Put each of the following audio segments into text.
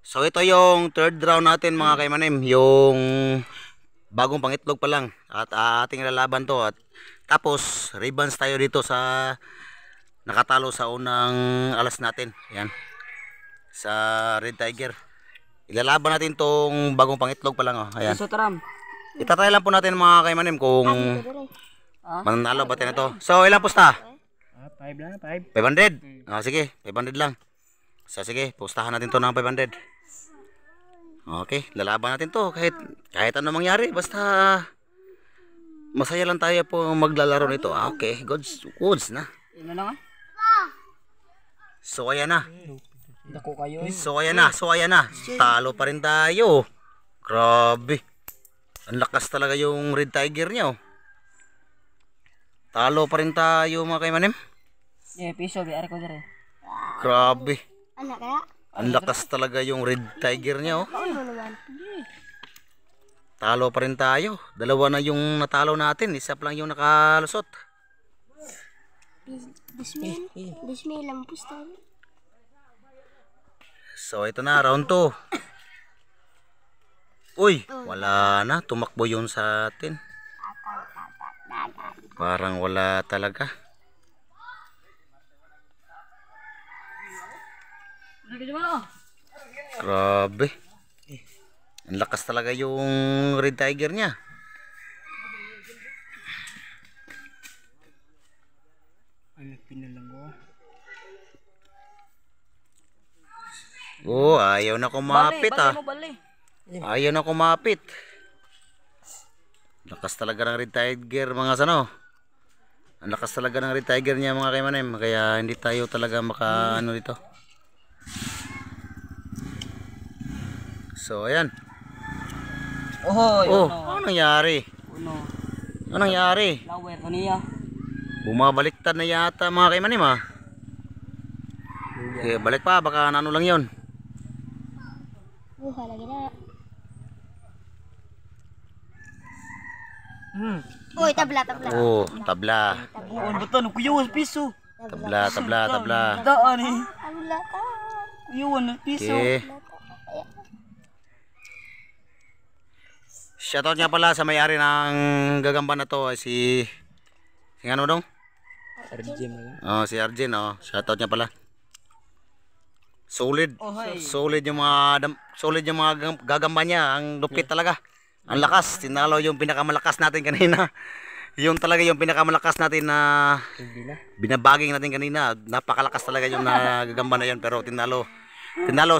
So ito yung third round natin mga kaimanim, yung bagong pangitlog pa lang at ating lalaban to at tapos ribbons tayo dito sa nakatalo sa unang alas natin. Yan. Sa Red Tiger. Ilalaban natin tong bagong pangitlog pa lang oh. Ayan. Itatry lang po natin mga kaimanim kung mananalo ba tayo nito. So ilang pusta? 5 lang, 5. 500. Sige, 500 lang. So sige, pustahan natin to ng 500. Okay, lalaban natin to kahit ano mangyari basta masaya lang tayo po maglalaro nito. Okay, goods na. Ino lang So ayan na. Dako kayo. So ayan na. Talo pa rin tayo. Grabe. Ang lakas talaga yung Red Tiger niya oh. Talo pa rin tayo mga kaimanim. Piso biar ko dire. Grabe. Anak kaya? Ang lakas talaga yung Red Tiger niya oh. Talo pa rin tayo. Dalawa na yung natalo natin. Isa pa lang yung nakalusot. Bismillah lang pusta. So ito na, round 2. Uy, wala na. Tumakbo yun sa atin. Parang wala talaga. Grabe. Ang lakas talaga yung Red Tiger niya. Ay, pinalang ko. Oh, ayaw na kumapit ah. Ayaw na kumapit. Lakas talaga ng Red Tiger mga sano. Ang lakas talaga ng Red Tiger niya mga kaimanim. Kaya hindi tayo talaga maka ano dito. So ayan. Ano nangyari? Ano nangyari? Lower kaniya. Bumabaliktad na yata mga kaimanim ah. Okay, balik pa baka ano lang 'yon. Lagi na. Uy, tabla. Oh, tabla. Ano ba to? Kuyawan piso. Tabla. Daan eh. Tabla ta. Kuyawan piso. Okay. Shoutout nga pala sa may-ari ng gagamba na to si ano dong? Arjim. Oh, si Arjen oh. Shoutout niya pala. Solid. Solid yung mga gagamba niya. Ang lupit talaga. Ang lakas. Tinalo yung pinakamalakas natin kanina. Yung talaga yung pinakamalakas natin na binabaging natin kanina. Napakalakas talaga yung gagamba na yun. Pero tinalo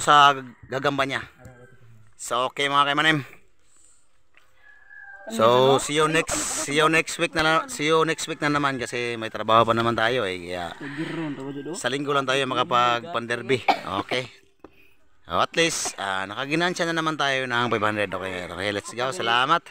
sa gagamba niya. So okay mga kaimanim. So see you next week na naman kasi may trabaho pa naman tayo eh. Kaya sa linggo lang tayo makapag-panderby. Okay. At least nakaginansya na naman tayo ng 500. Okay, let's go. Salamat.